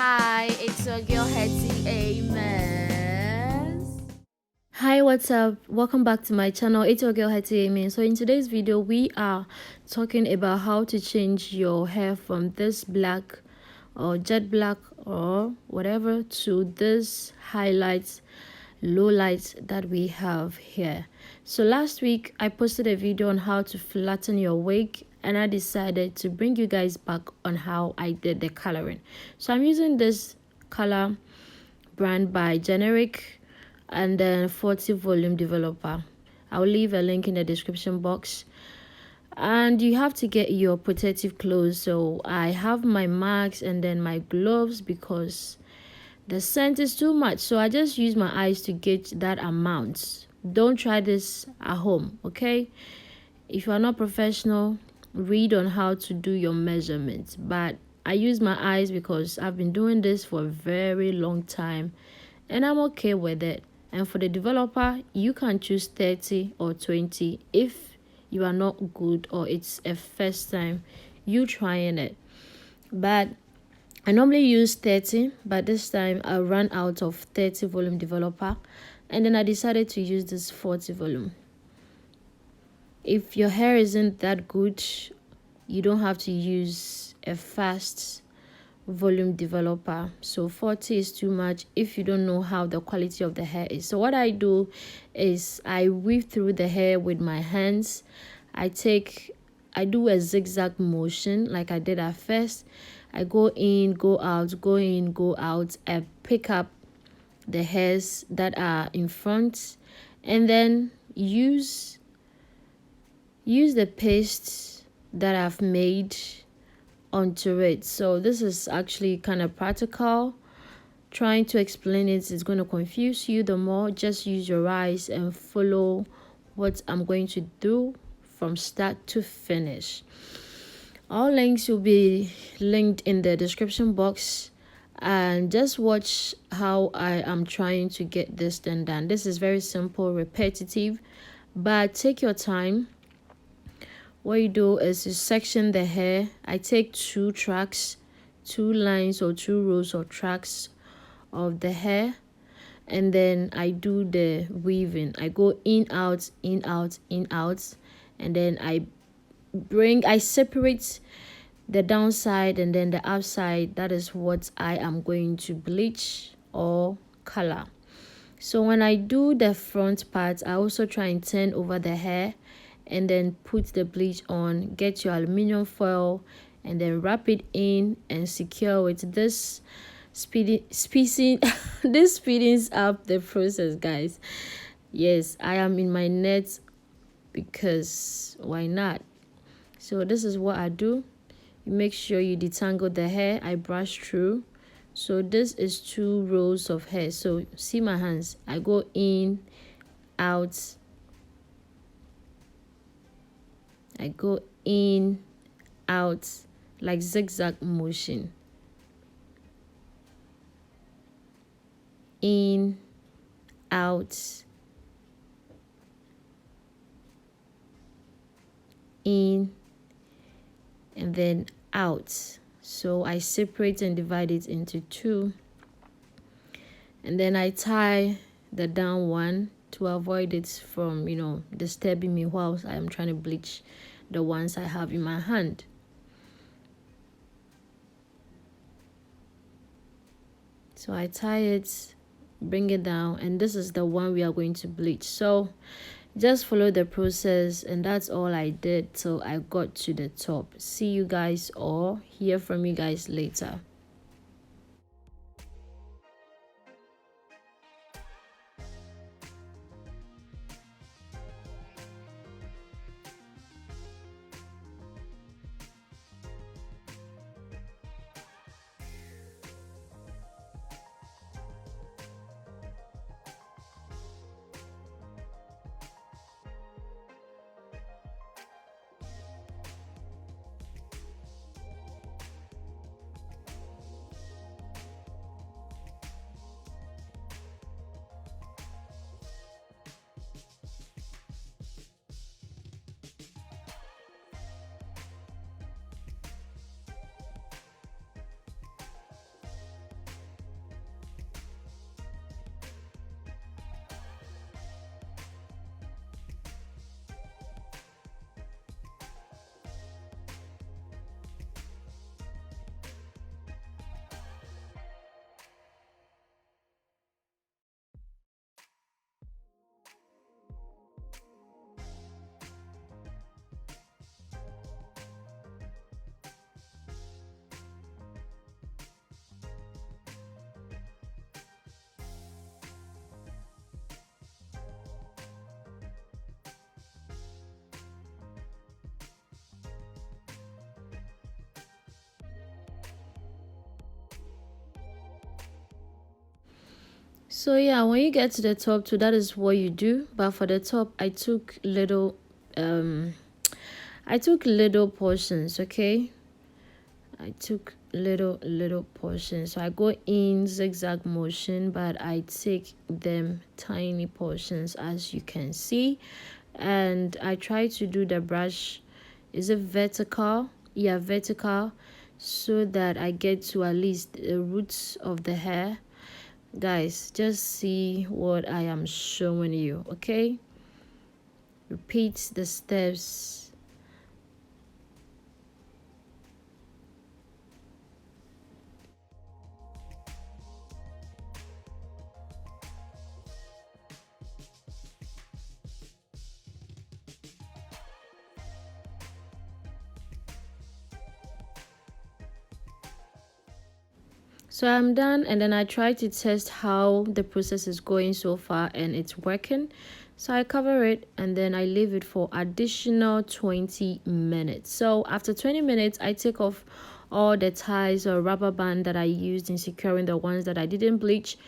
Hi, it's your girl Hetty Amos. Hi, what's up? Welcome back to my channel. It's your girl Hetty Amos. So in today's video, we are talking about how to change your hair from this black or jet black or whatever to this highlights, low lights that we have here. So last week I posted a video on how to flatten your wig, and I decided to bring you guys back on how I did the coloring. So I'm using this color brand by Generic and then 40 volume developer. I'll leave a link in the description box. And you have to get your protective clothes. So I have my mask and then my gloves because the scent is too much. So I just use my eyes to gauge that amount. Don't try this at home, okay? If you are not professional, read on how to do your measurements. But I use my eyes because I've been doing this for a very long time and I'm okay with it. And for the developer, you can choose 30 or 20 if you are not good or it's a first time you trying it. But I normally use 30, but this time I ran out of 30 volume developer and then I decided to use this 40 volume. If your hair isn't that good, you don't have to use a fast volume developer. So 40 is too much if you don't know how the quality of the hair is. So what I do is I weave through the hair with my hands. I do a zigzag motion like I did at first. I go in, go out, go in, go out. I pick up the hairs that are in front and then use the paste that I've made onto it. So this is actually kind of practical. Trying to explain it is going to confuse you the more. Just use your eyes and follow what I'm going to do from start to finish. All links will be linked in the description box, and just watch how I am trying to get this thing done. This is very simple, repetitive, but take your time. What you do is you section the hair. I take two lines or two rows or tracks of the hair, and then I do the weaving. I go in, out, in, out, in, out, and then I separate the downside and then the upside. That is what I am going to bleach or color. So when I do the front part, I also try and turn over the hair and then put the bleach on. Get your aluminium foil and then wrap it in and secure with this speeding up the process, guys. Yes, I am in my net because why not? So this is what I do. You make sure you detangle the hair. I brush through. So this is 2 rows of hair. So see my hands. I go in, out. I go in, out, like zigzag motion. In, out, in, and then out. So I separate and divide it into 2. And then I tie the down one to avoid it from, disturbing me whilst I am trying to bleach the ones I have in my hand. So I tie it, bring it down, and this is the one we are going to bleach. So just follow the process, and that's all I did till I got to the top. See you guys, or hear from you guys later. So yeah, when you get to the top too, that is what you do. But for the top, I took little portions, okay? I took little portions. So I go in zigzag motion, but I take them tiny portions, as you can see. And I try to do the brush, is it vertical? Yeah, vertical, so that I get to at least the roots of the hair. Guys, just see what I am showing you, okay? Repeat the steps. So I'm done, and then I try to test how the process is going so far, and it's working. So I cover it and then I leave it for additional 20 minutes. So after 20 minutes, I take off all the ties or rubber band that I used in securing the ones that I didn't bleach.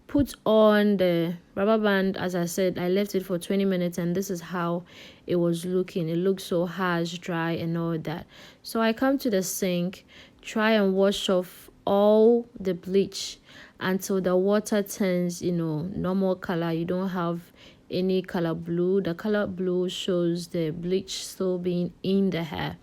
Put on the rubber band. As I said, I left it for 20 minutes, and this is how it was looking. It looked so harsh, dry, and all that. So I come to the sink, try and wash off all the bleach until the water turns, normal color. You don't have any color blue. The color blue shows the bleach still being in the hair.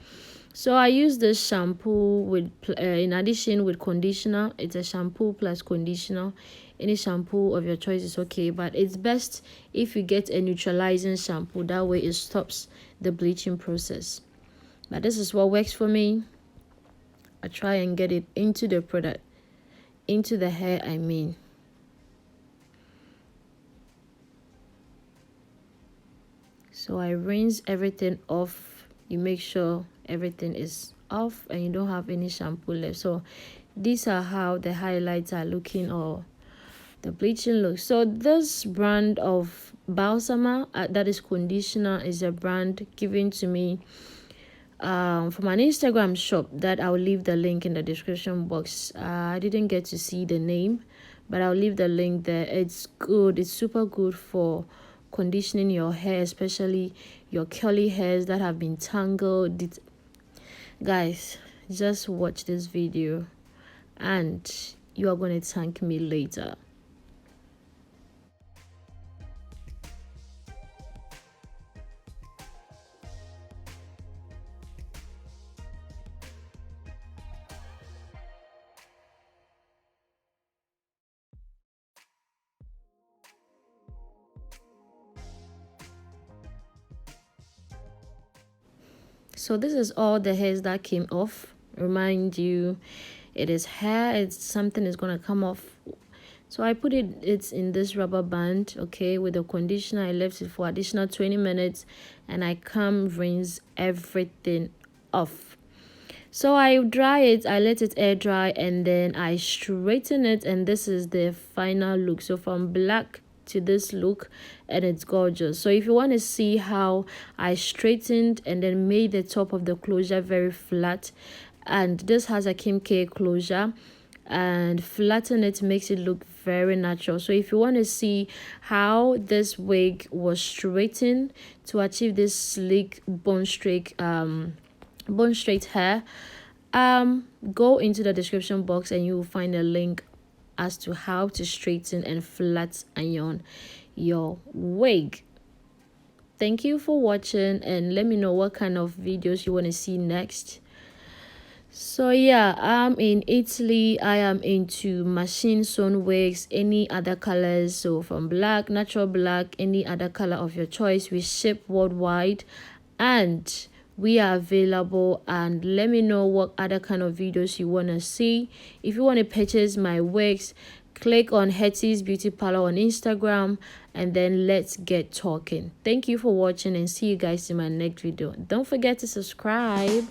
So I use this shampoo with in addition with conditioner. It's a shampoo plus conditioner. Any shampoo of your choice is okay, but it's best if you get a neutralizing shampoo. That way it stops the bleaching process. But this is what works for me. I try and get it into the product, into the hair, I mean. So I rinse everything off. You make sure everything is off and you don't have any shampoo left. So these are how the highlights are looking, or the bleaching looks. So this brand of balsamer, that is conditioner, is a brand given to me from an Instagram shop that I'll leave the link in the description box. I didn't get to see the name, but I'll leave the link there. It's good. It's super good for conditioning your hair, especially your curly hairs that have been tangled. Guys, just watch this video and you are going to thank me later. So this is all the hairs that came off. Remind you, it is hair. It's something is gonna come off. So I put it's in this rubber band, okay, with the conditioner. I left it for additional 20 minutes and I rinse everything off. So I dry it, I let it air dry, and then I straighten it, and this is the final look. So from black to this look, and it's gorgeous. So if you want to see how I straightened and then made the top of the closure very flat, and this has a Kim K closure, and flatten it makes it look very natural. So if you want to see how this wig was straightened to achieve this sleek bone straight hair, go into the description box and you will find a link as to how to straighten and flat iron your wig. Thank you for watching, and let me know what kind of videos you want to see next. So yeah, I'm in Italy. I am into machine sewn wigs, any other colors. So from black, natural black, any other color of your choice. We ship worldwide and we are available. And let me know what other kind of videos you want to see. If you want to purchase my wigs, click on Hetty's Beauty Parlor on Instagram, and then let's get talking. Thank you for watching, and see you guys in my next video. Don't forget to subscribe.